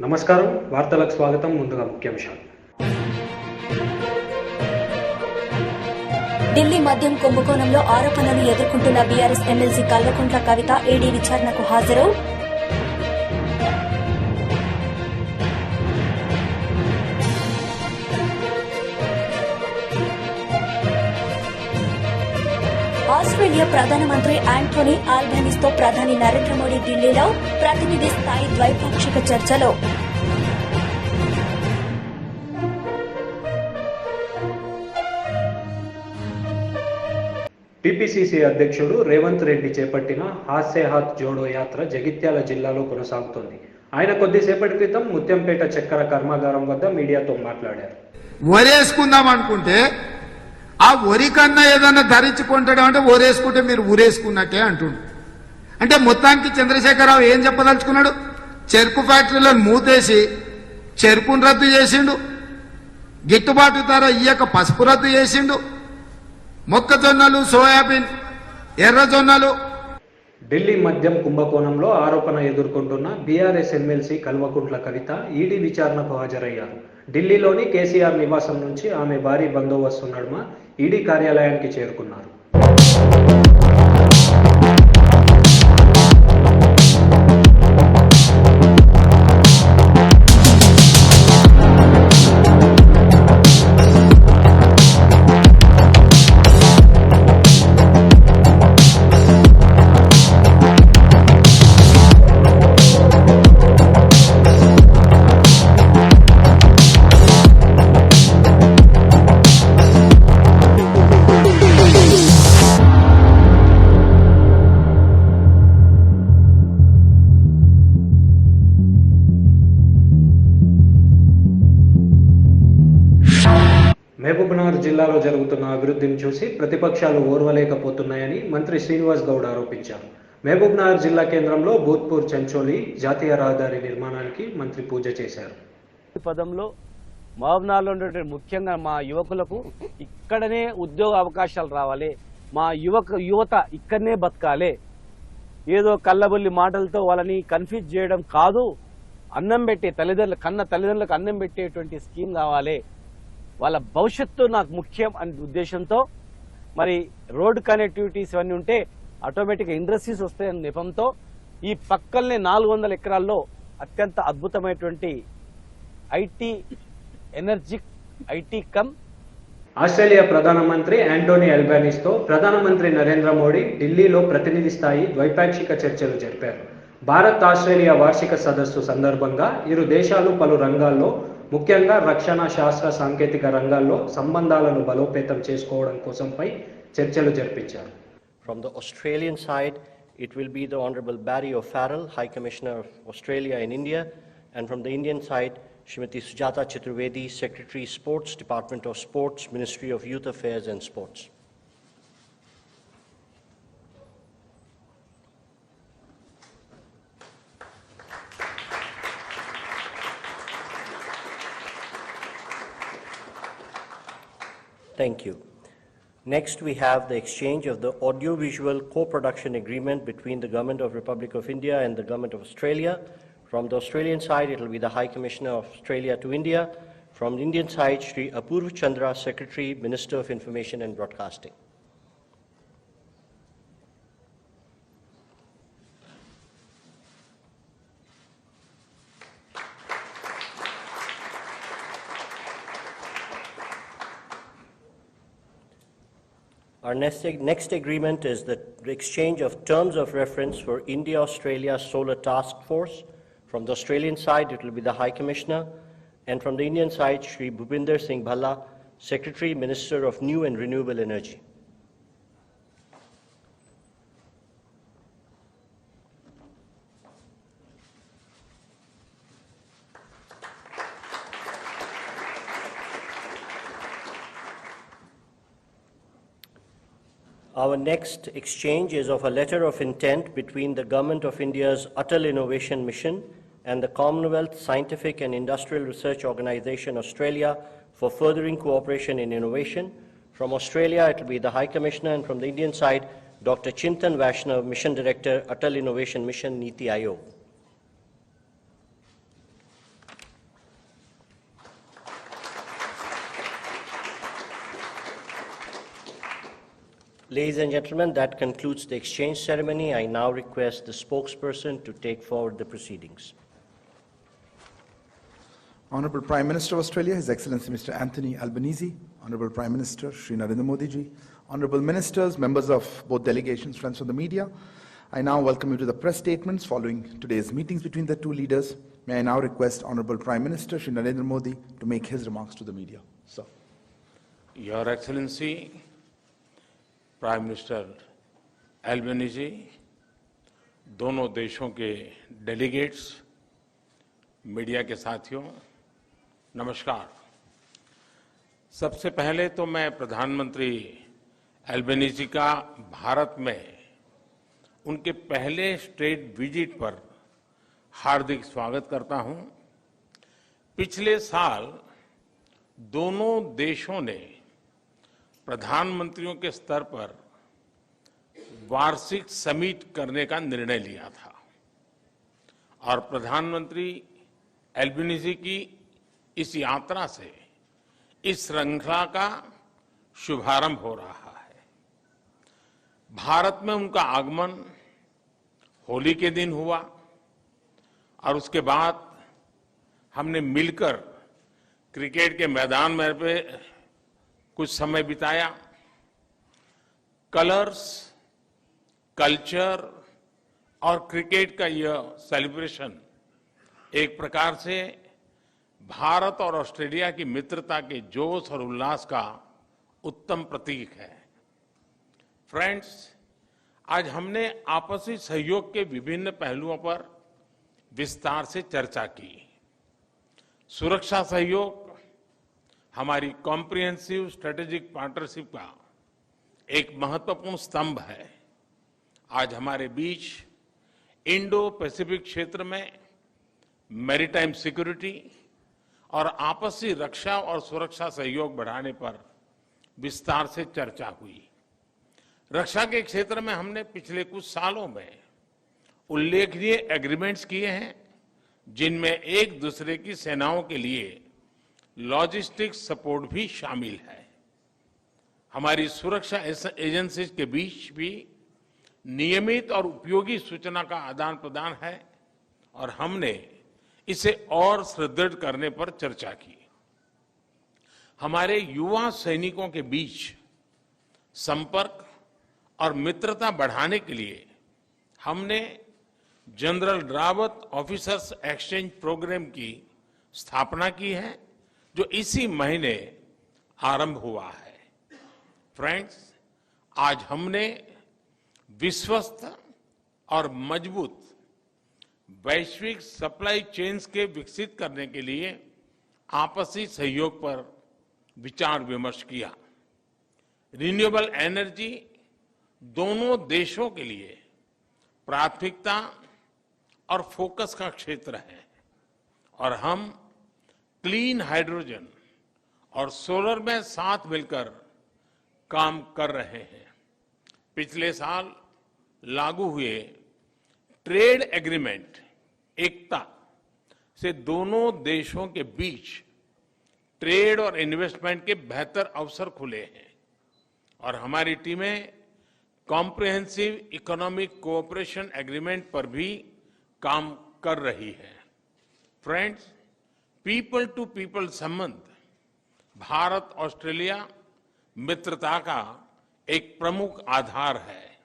నమస్కారం వార్తలకు స్వాగతం. ముందుగా ముఖ్యాంశాలు. ఢిల్లీ మద్యం కుంభకోణంలో ఆరోపణలు ఎదుర్కొంటున్న BRS MLC Kalvakuntla Kavitha ED విచారణకు హాజరు. ఆస్ట్రేలియా ప్రధానమంత్రి యాంటోనీ ఆల్బనీస్తో ప్రధాని నరేంద్ర మోడీ ఢిల్లీలో ప్రతినిధి స్థాయి ద్వైపాక్షిక చర్చలు. టీపీసీసీ అధ్యక్షుడు రేవంత్ రెడ్డి చేపట్టిన హాస్య హాత్ జోడో యాత్ర జగిత్యాల జిల్లాలో కొనసాగుతోంది. ఆయన కొద్దిసేపటి క్రితం ముత్యంపేట చక్కెర కర్మాగారం వద్ద మీడియాతో మాట్లాడారు. వరేసుకుందాం అనుకుంటే ఆ వరి కన్నా ఏదన్నా ధరించుకుంటాడు అంటే ఓరేసుకుంటే మీరు ఊరేసుకున్నట్టే అంటుండు. అంటే మొత్తానికి చంద్రశేఖరరావు ఏం చెప్పదలుచుకున్నాడు? చెరుకు ఫ్యాక్టరీలను మూతేసి చెరుకును రద్దు చేసిండు, గిట్టుబాటు ధర ఇయ్యక పసుపు రద్దు చేసిండు, మొక్కజొన్నలు, సోయాబీన్, ఎర్రజొన్నలు. ఢిల్లీ మద్యం కుంభకోణంలో ఆరోపణ ఎదుర్కొంటున్న BRS MLC Kalvakuntla Kavitha ED విచారణకు హాజరయ్యారు. ఢిల్లీలోని కేసీఆర్ నివాసం నుంచి ఆమె భారీ బందోబస్తు నడుమ ఈడీ కార్యాలయానికి చేరుకున్నారు. మహబూబ్నగర్ జిల్లాలో జరుగుతున్న అభివృద్ధిని చూసి ప్రతిపక్షాలు ఓర్వలేకపోతున్నాయని మంత్రి శ్రీనివాస్ గౌడ్ ఆరోపించారు. మహబూబ్నగర్ జిల్లా కేంద్రంలో భూత్పూర్ చంచోలి జాతీయ రహదారి నిర్మాణానికి మంత్రి పూజ చేశారు. పదంలో మహబూబ్నగర్లో ఉండే ముఖ్యంగా మా యువకులకు ఇక్కడనే ఉద్యోగ అవకాశాలు రావాలి, మా యువత ఇక్కడనే బతకాలి, ఏదో కళ్ళబొల్లి మాటలతో వాళ్ళని కన్ఫ్యూజ్ చేయడం కాదు, అన్నం పెట్టే తల్లిదండ్రులకు అన్నం పెట్టేటువంటి స్కీమ్ కావాలి, వాళ్ళ భవిష్యత్తు నాకు ముఖ్యం అనే ఉద్దేశంతో మరి రోడ్ కనెక్టివిటీస్ ఇవన్నీ ఉంటే ఆటోమేటిక్గా ఇండస్ట్రీస్ వస్తాయనే నెపంతో ఈ పక్కల్నే 400 ఎకరాల్లో అత్యంత అద్భుతమైనటువంటి ఐటీ కమ్ ఆస్ట్రేలియా ప్రధానమంత్రి యాంటోనీ ఆల్బనీస్తో ప్రధానమంత్రి నరేంద్ర మోడీ ఢిల్లీలో ప్రతినిధి స్థాయి ద్వైపాక్షిక చర్చలు జరిపారు. భారత్ ఆస్ట్రేలియా వార్షిక సదస్సు సందర్భంగా ఇరు దేశాలు పలు రంగాల్లో ముఖ్యంగా రక్షణ, శాస్త్ర, సాంకేతిక రంగాల్లో సంబంధాలను బలోపేతం చేసుకోవడం కోసంపై చర్చలు జరిపించారు. From the Australian side, it will be the Honorable Barry O'Farrell, High Commissioner of Australia in India, and from the Indian side, Srimati Sujata Chaturvedi, Secretary Sports, Department of Sports, Ministry of Youth Affairs and Sports. Thank you. Next, we have the exchange of the audiovisual co-production agreement between the Government of Republic of India and the Government of Australia. From the Australian side, it will be the High Commissioner of Australia to India. From the Indian side, Sri Apurva Chandra, Secretary, Minister of Information and Broadcasting. Our next agreement is the exchange of terms of reference for India-Australia Solar Task Force. From the Australian side, it will be the High Commissioner, and from the Indian side, Shri Bhupinder Singh Bhalla, Secretary, Minister of New and Renewable Energy. Our next exchange is of a letter of intent between the Government of India's Atal Innovation Mission and the Commonwealth Scientific and Industrial Research Organisation Australia for furthering cooperation in innovation. From Australia, it will be the High Commissioner, and from the Indian side, Dr. Chintan Vaishnav, Mission Director, Atal Innovation Mission, Niti Aayog. Ladies and gentlemen, that concludes the exchange ceremony. I now request the spokesperson to take forward the proceedings. Honorable Prime Minister of Australia, His Excellency Mr. Anthony Albanese, Honorable Prime Minister Shri Narendra Modi ji, Honorable Ministers, members of both delegations, friends from the media, I now welcome you to the press statements following today's meetings between the two leaders. May I now request Honorable Prime Minister Shri Narendra Modi to make his remarks to the media. Sir. Your Excellency, prime minister Albanese, दोनों देशों के delegates, media के साथियों, नमस्कार। सबसे पहले तो मैं प्रधानमंत्री एल्बनीजी का भारत में उनके पहले स्टेट विजिट पर हार्दिक स्वागत करता हूं। पिछले साल दोनों देशों ने प्रधानमंत्रियों के स्तर पर वार्षिक समिट करने का निर्णय लिया था और प्रधानमंत्री एल्बनीजी की इस यात्रा से इस श्रृंखला का शुभारंभ हो रहा है। भारत में उनका आगमन होली के दिन हुआ और उसके बाद हमने मिलकर क्रिकेट के मैदान में कुछ समय बिताया। कलर्स, कल्चर और क्रिकेट का यह सेलिब्रेशन एक प्रकार से भारत और ऑस्ट्रेलिया की मित्रता के जोश और उल्लास का उत्तम प्रतीक है। फ्रेंड्स, आज हमने आपसी सहयोग के विभिन्न पहलुओं पर विस्तार से चर्चा की। सुरक्षा सहयोग हमारी कॉम्प्रिहेंसिव स्ट्रेटेजिक पार्टनरशिप का एक महत्वपूर्ण स्तंभ है। आज हमारे बीच इंडो पैसिफिक क्षेत्र में मैरीटाइम सिक्योरिटी और आपसी रक्षा और सुरक्षा सहयोग बढ़ाने पर विस्तार से चर्चा हुई। रक्षा के क्षेत्र में हमने पिछले कुछ सालों में उल्लेखनीय एग्रीमेंट्स किए हैं, जिनमें एक दूसरे की सेनाओं के लिए लॉजिस्टिक सपोर्ट भी शामिल है। हमारी सुरक्षा एजेंसीज के बीच भी नियमित और उपयोगी सूचना का आदान प्रदान है और हमने इसे और सुदृढ़ करने पर चर्चा की। हमारे युवा सैनिकों के बीच संपर्क और मित्रता बढ़ाने के लिए हमने general Rawat officers exchange program की स्थापना की है, जो इसी महीने आरंभ हुआ है। फ्रेंड्स, आज हमने विश्वस्त और मजबूत वैश्विक सप्लाई चेन्स के विकसित करने के लिए आपसी सहयोग पर विचार विमर्श किया। रिन्यूएबल एनर्जी दोनों देशों के लिए प्राथमिकता और फोकस का क्षेत्र है और हम क्लीन हाइड्रोजन और सोलर में साथ मिलकर काम कर रहे हैं। पिछले साल लागू हुए ट्रेड एग्रीमेंट एकता से दोनों देशों के बीच ट्रेड और इन्वेस्टमेंट के बेहतर अवसर खुले हैं और हमारी टीमें कॉम्प्रिहेंसिव इकोनॉमिक कोऑपरेशन एग्रीमेंट पर भी काम कर रही है। फ्रेंड्स, पीपल टू पीपल संबंध भारत ऑस्ट्रेलिया मित्रता का एक प्रमुख आधार है।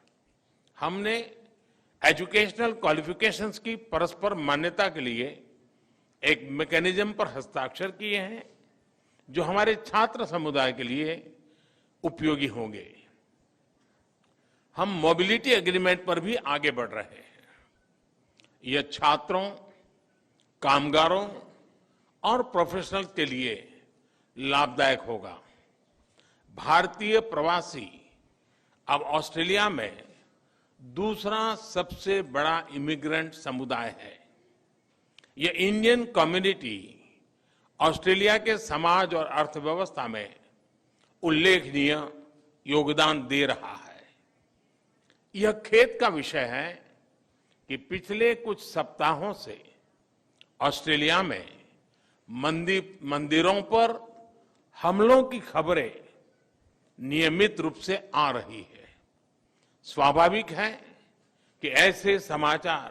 हमने एजुकेशनल क्वालिफिकेशंस की परस्पर मान्यता के लिए एक मैकेनिज्म पर हस्ताक्षर किए हैं, जो हमारे छात्र समुदाय के लिए उपयोगी होंगे। हम मोबिलिटी एग्रीमेंट पर भी आगे बढ़ रहे हैं। यह छात्रों, कामगारों और प्रोफेशनल्स के लिए लाभदायक होगा। भारतीय प्रवासी अब ऑस्ट्रेलिया में दूसरा सबसे बड़ा इमिग्रेंट समुदाय है। यह इंडियन कम्युनिटी ऑस्ट्रेलिया के समाज और अर्थव्यवस्था में उल्लेखनीय योगदान दे रहा है। यह खेद का विषय है कि पिछले कुछ सप्ताहों से ऑस्ट्रेलिया में मंदिरों पर हमलों की खबरें नियमित रूप से आ रही है। स्वाभाविक है कि ऐसे समाचार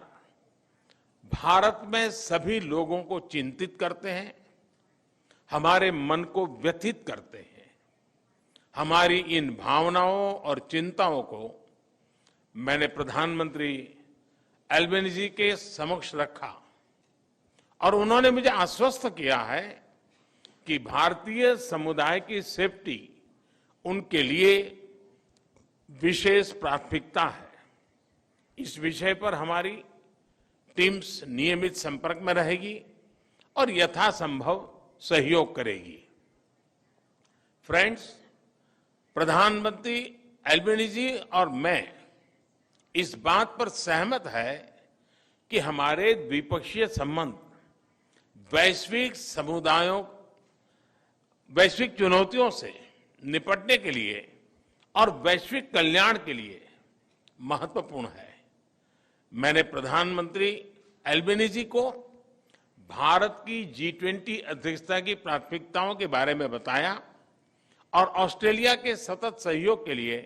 भारत में सभी लोगों को चिंतित करते हैं, हमारे मन को व्यथित करते हैं। हमारी इन भावनाओं और चिंताओं को मैंने प्रधानमंत्री एल्बेनीजी के समक्ष रखा और उन्होंने मुझे आश्वस्त किया है कि भारतीय समुदाय की सेफ्टी उनके लिए विशेष प्राथमिकता है। इस विषय पर हमारी टीम्स नियमित संपर्क में रहेगी और यथासंभव सहयोग करेगी। फ्रेंड्स, प्रधानमंत्री एल्बेनीजी और मैं इस बात पर सहमत है कि हमारे द्विपक्षीय संबंध वैश्विक चुनौतियों से निपटने के लिए और वैश्विक कल्याण के लिए महत्वपूर्ण है। मैंने प्रधानमंत्री एल्बेनीजी को भारत की G20 अध्यक्षता की प्राथमिकताओं के बारे में बताया और ऑस्ट्रेलिया के सतत सहयोग के लिए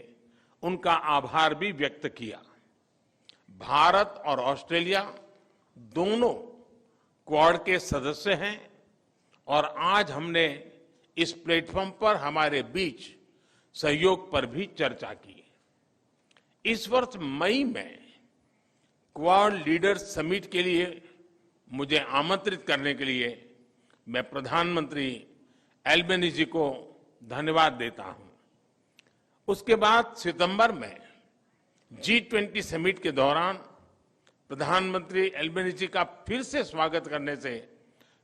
उनका आभार भी व्यक्त किया। भारत और ऑस्ट्रेलिया दोनों क्वाड के सदस्य हैं और आज हमने इस प्लेटफॉर्म पर हमारे बीच सहयोग पर भी चर्चा की। इस वर्ष मई में क्वाड लीडर्स समिट के लिए मुझे आमंत्रित करने के लिए मैं प्रधानमंत्री एल्बेनीजी को धन्यवाद देता हूं। उसके बाद सितंबर में G20 समिट के दौरान प्रधानमंत्री एल्बेनीजी का फिर से स्वागत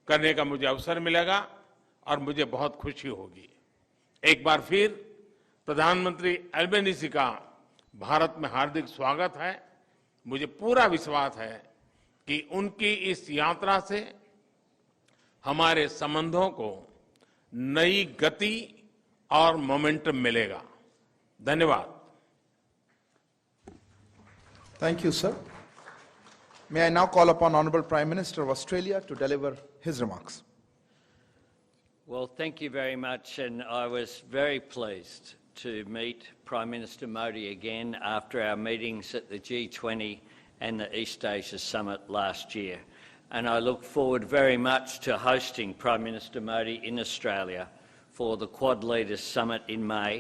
करने का मुझे अवसर मिलेगा और मुझे बहुत खुशी होगी। एक बार फिर प्रधानमंत्री एल्बेनीजी का भारत में हार्दिक स्वागत है। मुझे पूरा विश्वास है कि उनकी इस यात्रा से हमारे संबंधों को नई गति और मोमेंटम मिलेगा। धन्यवाद। Thank you, sir. May I now call upon Honorable Prime Minister of Australia to deliver his remarks. Well, thank you very much, and I was very pleased to meet Prime Minister Modi again after our meetings at the G20 and the East Asia Summit last year. And I look forward very much to hosting Prime Minister Modi in Australia for the Quad Leaders Summit in May,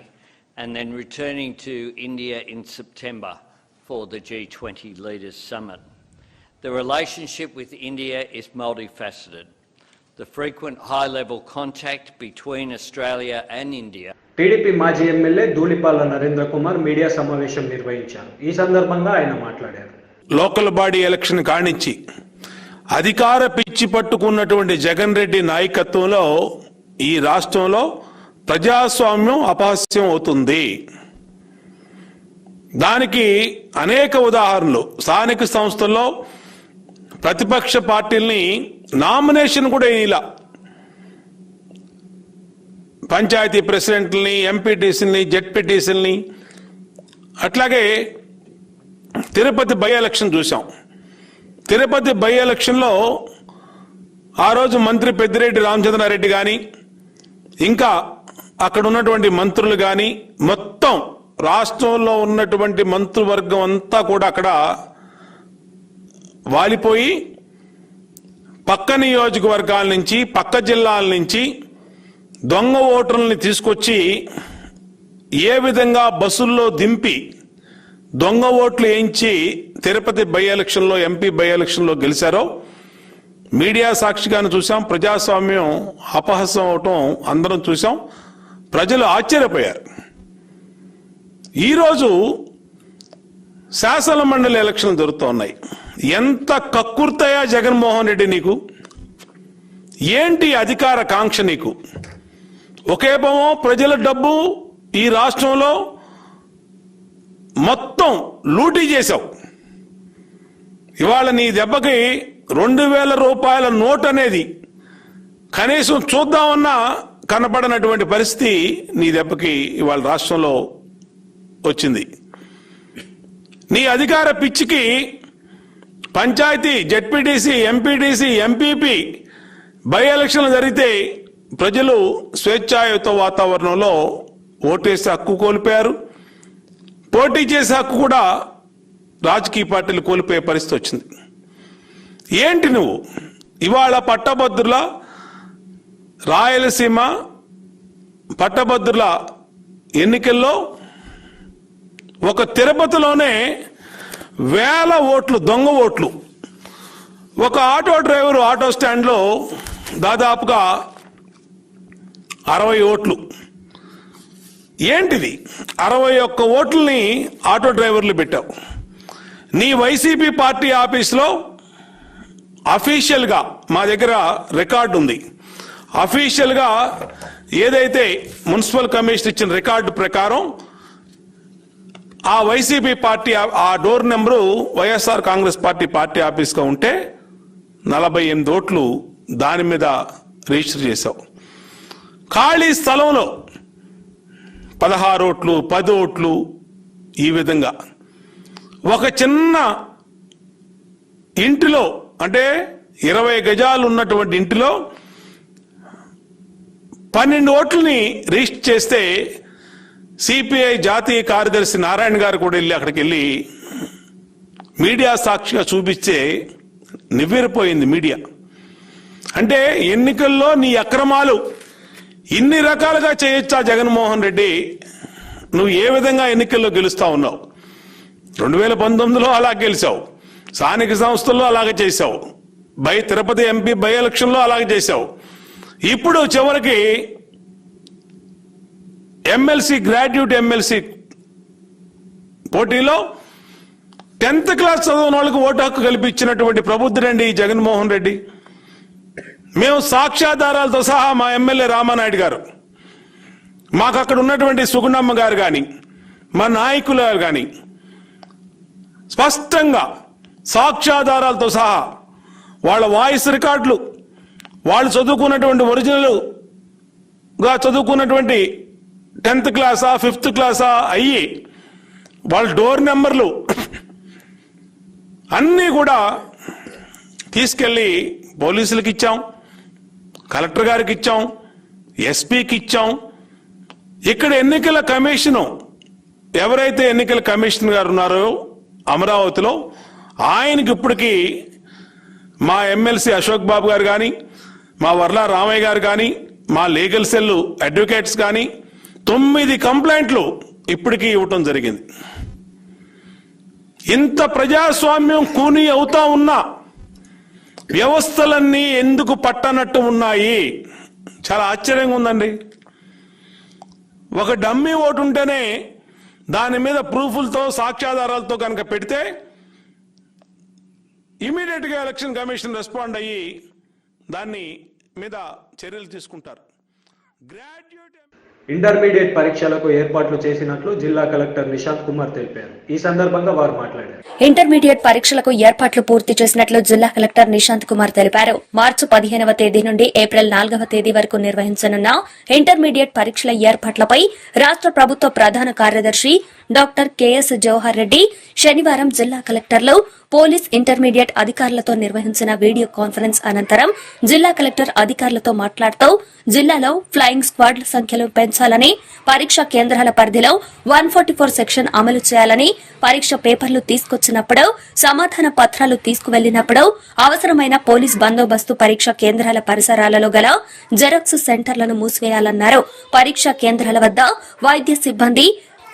and then returning to India in September for the G20 Leaders Summit. The relationship with India is multifaceted. The frequent high-level contact between Australia and India. TDP మాజీ MLA Dhulipala Narendra Kumar media సమావేశం నిర్వహించారు. ఈ సందర్భంగా ఆయన మాట్లాడారు. Local body election కానించి అధికార పిచ్చి పట్టుకున్నటువంటి జగన్ రెడ్డి నాయకత్వంలో ఈ రాష్ట్రంలో ప్రజాస్వామ్యం అపహాస్యం అవుతుంది. దానికి అనేక ఉదాహరణలు. స్థానిక సంస్థల్లో ప్రతిపక్ష పార్టీల్ని నామినేషన్ కూడా ఇలా పంచాయతీ ప్రెసిడెంట్లని, ఎంపీటీసీలని, జెడ్పీటీసీలని, అట్లాగే తిరుపతి బై ఎలక్షన్ చూసాం. తిరుపతి బై ఎలక్షన్లో ఆ రోజు మంత్రి పెద్దిరెడ్డి రామచంద్రారెడ్డి కానీ ఇంకా అక్కడ ఉన్నటువంటి మంత్రులు కానీ మొత్తం రాష్ట్రంలో ఉన్నటువంటి మంత్రివర్గం అంతా కూడా అక్కడ వాలిపోయి పక్క నియోజకవర్గాల నుంచి పక్క జిల్లాల నుంచి దొంగ ఓటర్లని తీసుకొచ్చి ఏ విధంగా బస్సుల్లో దింపి దొంగ ఓట్లు వేయించి తిరుపతి బై ఎలక్షన్లో, ఎంపీ బై ఎలక్షన్లో గెలిచారో మీడియా సాక్షిగానే చూసాం. ప్రజాస్వామ్యం అపహాస్యం అవటం అందరం చూసాం. ప్రజలు ఆశ్చర్యపోయారు. ఈరోజు శాసన మండలి ఎలక్షన్లు జరుగుతూ ఉన్నాయి. ఎంత కక్కుర్తయా జగన్మోహన్ రెడ్డి నీకు? ఏంటి అధికార కాంక్ష నీకు? ఒకేమో ప్రజల డబ్బు ఈ రాష్ట్రంలో మొత్తం లూటీ చేశావు. ఇవాళ నీ దెబ్బకి 2000 రూపాయల నోట్ అనేది కనీసం చూద్దామన్నా కనపడనటువంటి పరిస్థితి నీ దెబ్బకి ఇవాళ రాష్ట్రంలో వచ్చింది. నీ అధికార పిచ్చికి panchayat, ZPTC, MPTC, MPP by ఎలక్షన్లు జరిగితే ప్రజలు స్వేచ్ఛాయుత వాతావరణంలో ఓటేసి హక్కు కోల్పోయారు. పోటీ చేసే హక్కు కూడా రాజకీయ పార్టీలు కోల్పోయే పరిస్థితి వచ్చింది. ఏంటి నువ్వు ఇవాళ పట్టభద్రుల రాయలసీమ పట్టభద్రుల ఎన్నికల్లో ఒక తిరుపతిలోనే వేల ఓట్లు, దొంగ ఓట్లు. ఒక ఆటో డ్రైవరు ఆటో స్టాండ్లో దాదాపుగా 60 ఓట్లు. ఏంటిది? 61 ఓట్లని ఆటో డ్రైవర్లు పెట్టావు. నీ వైసీపీ పార్టీ ఆఫీస్లో అఫీషియల్గా మా దగ్గర రికార్డు ఉంది. అఫీషియల్గా ఏదైతే మున్సిపల్ కమిషన్ ఇచ్చిన రికార్డు ప్రకారం ఆ వైసీపీ పార్టీ ఆ door number YSR Congress party ఆఫీస్గా ఉంటే 48 ఓట్లు దాని మీద రిజిస్టర్ చేశావు. ఖాళీ స్థలంలో 16 ఓట్లు, 10 ఓట్లు, ఈ విధంగా ఒక చిన్న ఇంటిలో, అంటే 20 గజాలు ఉన్నటువంటి ఇంటిలో 12 ఓట్లని రిజిస్టర్ చేస్తే సిపిఐ జాతీయ కార్యదర్శి నారాయణ గారు కూడా అక్కడికి వెళ్ళి మీడియా సాక్షిగా చూపిస్తే నివ్వెరపోయింది మీడియా. అంటే ఎన్నికల్లో నీ అక్రమాలు ఇన్ని రకాలుగా చేయొచ్చా జగన్మోహన్ రెడ్డి? నువ్వు ఏ విధంగా ఎన్నికల్లో గెలుస్తా ఉన్నావు? 2019లో అలా గెలిచావు, స్థానిక సంస్థల్లో అలాగే చేశావు, తిరుపతి ఎంపీ బై ఎలక్షన్లో అలాగే చేశావు. ఇప్పుడు చివరికి ఎమ్మెల్సీ, గ్రాడ్యుయేట్ ఎమ్మెల్సీ పోటీలో 10th క్లాస్ చదివిన వాళ్ళకు ఓటు హక్కు కల్పించినటువంటి ప్రబుద్ధుడండి జగన్మోహన్ రెడ్డి. మేము సాక్ష్యాధారాలతో సహా మా ఎమ్మెల్యే రామానాయుడు గారు, మాకు అక్కడ ఉన్నటువంటి సుగుణమ్మ గారు కానీ, మా నాయకులు గారు కానీ స్పష్టంగా సాక్ష్యాధారాలతో సహా వాళ్ళ వాయిస్ రికార్డులు, వాళ్ళు చదువుకున్నటువంటి ఒరిజినల్గా చదువుకున్నటువంటి 10th క్లాసా 5th క్లాసా అయ్యి వాళ్ళ డోర్ నెంబర్లు అన్నీ కూడా తీసుకెళ్ళి పోలీసులకు ఇచ్చాం, కలెక్టర్ గారికి ఇచ్చాం, ఎస్పీకి ఇచ్చాం. ఇక్కడ ఎన్నికల కమిషను, ఎవరైతే ఎన్నికల కమిషనర్ గారు ఉన్నారో అమరావతిలో, ఆయనకి ఇప్పటికీ మా ఎమ్మెల్సీ అశోక్ బాబు గారు కానీ, మా వర్లా రామయ్య గారు కానీ, మా లీగల్ సెల్ అడ్వకేట్స్ కానీ 9 కంప్లైంట్లు ఇప్పటికీ ఇవ్వటం జరిగింది. ఇంత ప్రజాస్వామ్యం కూని అవుతా ఉన్నా వ్యవస్థలన్నీ ఎందుకు పట్టనట్టు ఉన్నాయి? చాలా ఆశ్చర్యంగా ఉందండి. ఒక డమ్మీ ఓటు ఉంటేనే దాని మీద ప్రూఫ్లతో, సాక్ష్యాధారాలతో కనుక పెడితే ఇమీడియట్ గా ఎలక్షన్ కమిషన్ రెస్పాండ్ అయ్యి దాన్ని మీద చర్యలు తీసుకుంటారు. ఇంటర్మీడియట్ పరీక్షలకు ఏర్పాట్లు చేసినట్లు జిల్లా కలెక్టర్ నిశాంత్ కుమార్ తెలిపారు. ఈ సందర్భంగా వారు మాట్లాడారు. ఇంటర్మీడియట్ పరీక్షలకు ఏర్పాట్లు పూర్తి చేసినట్లు జిల్లా కలెక్టర్ నిశాంత్ కుమార్ తెలిపారు. మార్చి 15వ తేదీ నుండి ఏప్రిల్ 4వ తేదీ వరకు నిర్వహించనున్న ఇంటర్మీడియట్ పరీక్షల ఏర్పాట్లపై రాష్ట ప్రభుత్వ ప్రధాన కార్యదర్శి డాక్టర్ కెఎస్ జవహర్ రెడ్డి శనివారం జిల్లా కలెక్టర్లు, పోలీస్, ఇంటర్మీడియట్ అధికారులతో నిర్వహించిన వీడియో కాన్ఫరెన్స్ అనంతరం జిల్లా కలెక్టర్ అధికారులతో మాట్లాడుతూ జిల్లాలో ఫ్లయింగ్ స్క్వాడ్ల సంఖ్యను పెంచాలని, పరీక్షా కేంద్రాల పరిధిలో 144 సెక్షన్ అమలు చేయాలని, పరీక్ష పేపర్లు తీసుకొచ్చినప్పుడు, సమాధాన పత్రాలు తీసుకువెళ్లినప్పుడు అవసరమైన పోలీస్ బందోబస్తు పరీక్షా కేంద్రాల పరిసరాలలో గల జెరాక్స్ సెంటర్లను మూసివేయాలన్నారు. పరీక్షా కేంద్రాల వద్ద వైద్య సిబ్బంది,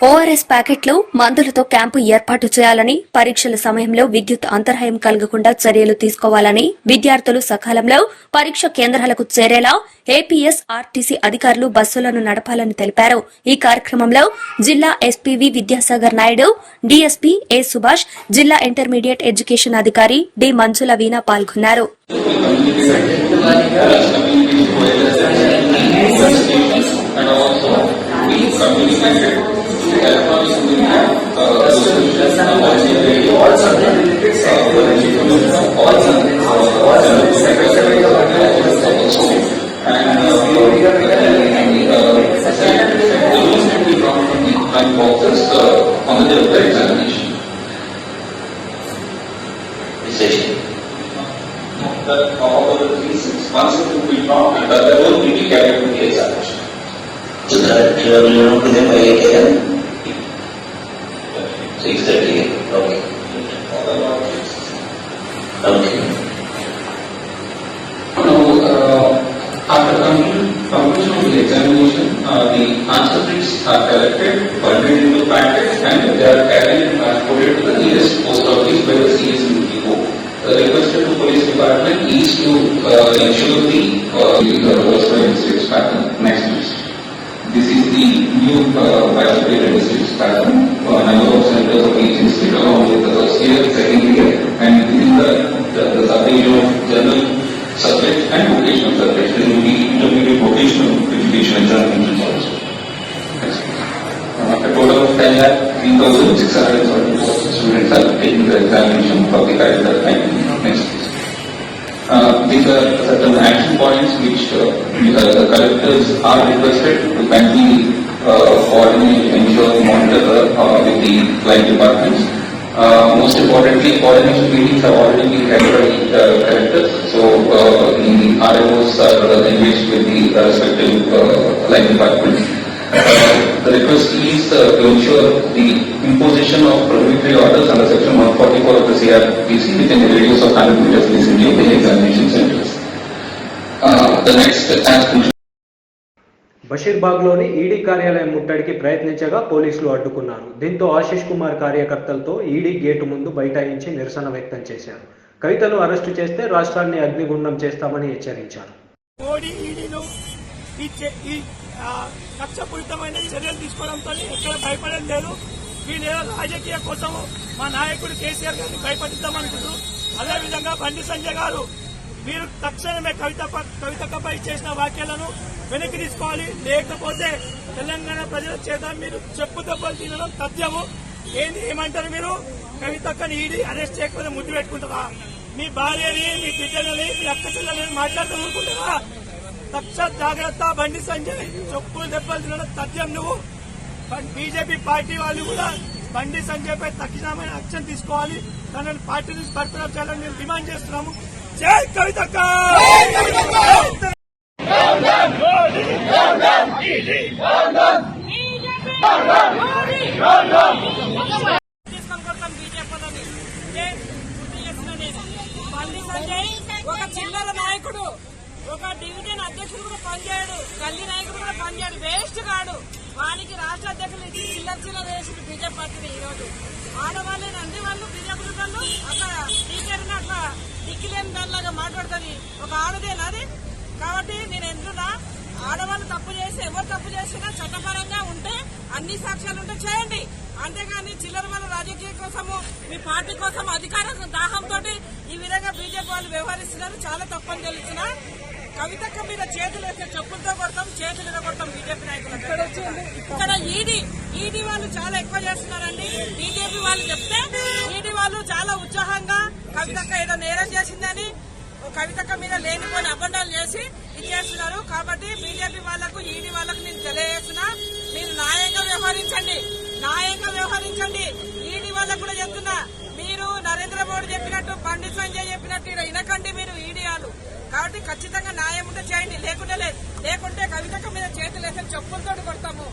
ఓఆర్ఎస్ ప్యాకెట్లు, మందులతో క్యాంపు ఏర్పాటు చేయాలని, పరీక్షల సమయంలో విద్యుత్ అంతరాయం కలగకుండా చర్యలు తీసుకోవాలని, విద్యార్థులు సకాలంలో పరీక్ష కేంద్రాలకు చేరేలా ఏపీఎస్, ఆర్టీసీ అధికారులు బస్సులను నడపాలని తెలిపారు. ఈ కార్యక్రమంలో జిల్లా ఎస్పీవి విద్యాసాగర్ నాయుడు, డీఎస్పీ ఏ సుభాష్, జిల్లా ఇంటర్మీడియట్ ఎడ్యుకేషన్ అధికారి డి మంజుల వీణ పాల్గొన్నారు. 6:30. Okay. Okay. Now, after conclusion of the examination, the answer sheets are collected, bundled into packets, and they are carried and transported to the nearest post office by the CSU depot. The requested to police department is to ensure the overspread districts pattern. Next, please. This is the new biospheric districts pattern. Number of centers of each district along with the first year, second year, and within the subdivision of general subjects and vocational subjects. There will be intermediate vocational education examinations also. A total of 10,03,644 students are taking the examination for the current time. Next. These are certain action points which the collectors are requested to kindly coordinate, ensure, monitor with the client departments. Most importantly, coordination meetings have already been held by collectors. So the RMOs are engaged with the respective line departments. The request is to ensure the imposition of prohibitory orders under section 144 of the CRPC within a radius of 100 meters vicinity of the examination centers. The next aspect. బషీర్బాగ్లోని ED కార్యాలయం ముట్టడికి ప్రయత్నించగా పోలీసులు అడ్డుకున్నారు. దీంతో ఆశిష్ కుమార్ కార్యకర్తలతో ED gate ముందు బైఠాయించి నిరసన వ్యక్తం చేశారు. కవితను అరెస్టు చేస్తే రాష్ట్రాన్ని అగ్నిగుండం చేస్తామని హెచ్చరించారు. మోడీ ఈడీను ఈ కక్షపూరితమైన చర్యలు తీసుకోవడంతో ఎక్కడ భయపడడం లేదు. వీళ్ళేదో రాజకీయ కోసం మా నాయకుడు కేసీఆర్ గారిని భయపడిద్దామనుకుంటూ, అదేవిధంగా బండి సంజయ్ గారు మీరు తక్షణమే కవితపై చేసిన వ్యాఖ్యలను వెనక్కి తీసుకోవాలి. లేకపోతే తెలంగాణ ప్రజల చేత మీరు చెప్పు దెబ్బలు తినడం తథ్యము. ఏమంటారు మీరు? కవితక్కని ఈడీ అరెస్ట్ చేయకపోతే ముద్దు పెట్టుకుంటారా? మీ భార్యని, మీ బిడ్డలని, మీ అక్క చెల్లెలని మాట్లాడుకుంటారా? తక్ష జాగ్రత్త బండి సంజయ్, చెప్పులు దెబ్బలు తినడం తథ్యం. నువ్వు బీజేపీ పార్టీ వాళ్ళు కూడా బండి సంజయ్ పై తక్షణమైన యాక్షన్ తీసుకోవాలి. తనని పార్టీ నుంచి బర్తరఫ్ చేయాలని మేము డిమాండ్ చేస్తున్నాము. జై కవితక్క! బండి సంజయ్ ఒక చిల్లర నాయకుడు, ఒక డివిజన్ అధ్యక్షుడు కూడా పనిచేయడు, గల్లీ నాయకుడు కూడా పనిచేయడు, వేస్ట్ కాడు. వానికి రాష్ట్ర అధ్యక్షులు ఇచ్చి చిల్లర వేసింది బీజేపీ పార్టీని. ఈ రోజు ఆడవాళ్ళే నంది వాళ్ళు బీజేపీ వాళ్ళు అట్లా టీచర్ని అట్లా దిక్కులేని దానిలాగా మాట్లాడుతుంది. ఒక ఆడదేనాది. కాబట్టి నేను ఎందుకున్నా ఆడవాళ్ళు తప్పు చేసి ఎవరు తప్పు చేసినా చట్టపరంగా ఉంటే అన్ని సాక్ష్యాలు ఉంటే చేయండి. అంతేగాని చిల్లర వాళ్ళ రాజకీయం కోసము మీ పార్టీ కోసం అధికార దాహంతో ఈ విధంగా బీజేపీ వాళ్ళు వ్యవహరిస్తున్నారు. చాలా తప్పని తెలుస్తున్నా. కవితక్క మీద చేతులు వేస్తే చెప్పులతో కొడతాం, చేతులు కొడతాం బీజేపీ నాయకులు. ఇక్కడ ఈడీ వాళ్ళు చాలా ఎక్కువ చేస్తున్నారండి. బీజేపీ వాళ్ళు చెప్తే ఈడీ వాళ్ళు చాలా ఉత్సాహంగా కవితక్క ఏదో నేరం చేసిందని కవితక్క మీద లేనిపోయిన అబద్ధాలు చేసి ఇచ్చేస్తున్నారు. కాబట్టి బీజేపీ వాళ్లకు, ఈడీ వాళ్లకు నేను తెలియజేస్తున్నా, మీరు న్యాయంగా వ్యవహరించండి. ఈడీ వాళ్ళకు కూడా చెప్తున్నా, మీరు నరేంద్ర మోడీ చెప్పినట్టు, బండి సంజయ్ చెప్పినట్టు ఇక్కడ వినకండి మీరు ఈడీ వాళ్ళు. కాబట్టి ఖచ్చితంగా న్యాయం ఉంటే చేయండి, లేకుంటే కవితక్క మీద చేతులు వేసి చెప్పులతో కొడతాము.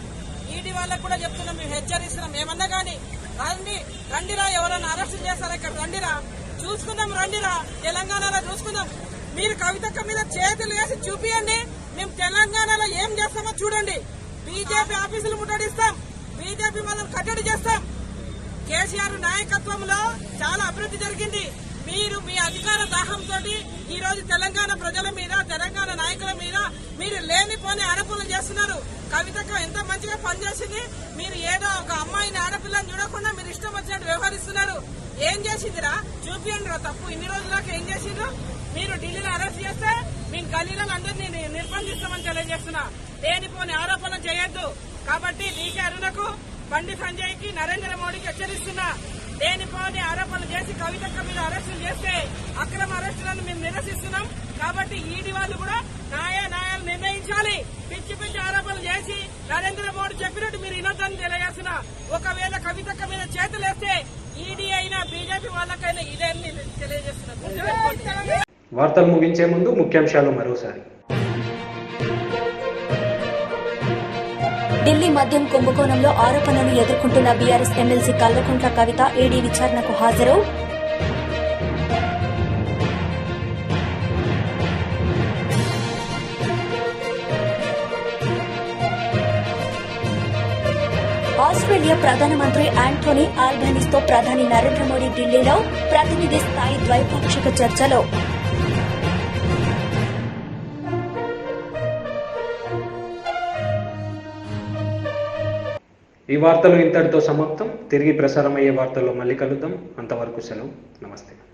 ఈడీ వాళ్ళకు కూడా చెప్తున్నాం, మేము హెచ్చరిస్తున్నాం. ఏమన్నా గానీ రండిరా, ఎవరైనా అరెస్ట్ చేస్తారా ఇక్కడ రండిరా, చూసుకుందాం, రండిరా, తెలంగాణలో చూసుకుందాం. మీరు కవితక్క మీద చేతులు వేసి చూపియండి, మేము తెలంగాణలో ఏం చేస్తామో చూడండి. బీజేపీ ఆఫీసులు ముట్టడిస్తాం, బీజేపీ వాళ్ళని కట్టడి చేస్తాం. కేసీఆర్ నాయకత్వంలో చాలా అభివృద్ధి జరిగింది. మీరు మీ అధికార దాహంతో ఈ రోజు తెలంగాణ ప్రజల మీద, తెలంగాణ నాయకుల మీద మీరు లేనిపోని ఆరోపణలు చేస్తున్నారు. కవితక్క ఎంత మంచిగా పనిచేసింది. మీరు ఏదో ఒక అమ్మాయిని, ఆడపిల్లని చూడకుండా మీరు ఇష్టం వచ్చినట్టు వ్యవహరిస్తున్నారు. ఏం చేసిందిరా? చూపియండి రా తప్పు. ఇన్ని రోజులకు ఏం చేసిండ్రు? మీరు ఢిల్లీలో అరెస్ట్ చేస్తే మేము గల్లీలను అందరినీ నిర్బంధిస్తామని తెలియజేస్తున్నా. లేనిపోని ఆరోపణలు చేయొద్దు. కాబట్టి డీకే అరుణకు, బండి సంజయ్ కి, నరేంద్ర మోడీకి హెచ్చరిస్తున్నా, లేనిపోని ఆరోపణలు చేసి కవితక్క మీద అరెస్టులు చేస్తే అక్రమ అరెస్టులను మేము నిరసిస్తున్నాం. కాబట్టి ఈడీ వాళ్ళు కూడా న్యాయాలు నిర్ణయించాలి. పిచ్చి ఆరోపణలు చేసి నరేంద్ర మోడీ చెప్పినట్టు మీరు వినొద్దని తెలియజేస్తున్నా. ఒకవేళ కవితక్క మీద చేతులేస్తే ఈడీ అయినా బీజేపీ వాళ్ళకైనా ఇదే తెలియజేస్తున్నారు. వార్తలు ముగించే ముందు ముఖ్యాంశాలు మరోసారి. ఢిల్లీ మద్యం కుంభకోణంలో ఆరోపణలు ఎదుర్కొంటున్న BRS MLC Kalvakuntla Kavitha ED విచారణకు హాజరు. ఆస్ట్రేలియా ప్రధానమంత్రి ఆంటోనీ ఆల్బనీస్తో ప్రధాని నరేంద్ర మోడీ ఢిల్లీలో ప్రతినిధి స్థాయి ద్వైపాక్షిక చర్చలు. ఈ వార్తలు ఇంతటితో సమాప్తం. తిరిగి ప్రసారమయ్యే వార్తల్లో మళ్ళీ కలుద్దాం. అంతవరకు సెలవు. నమస్తే.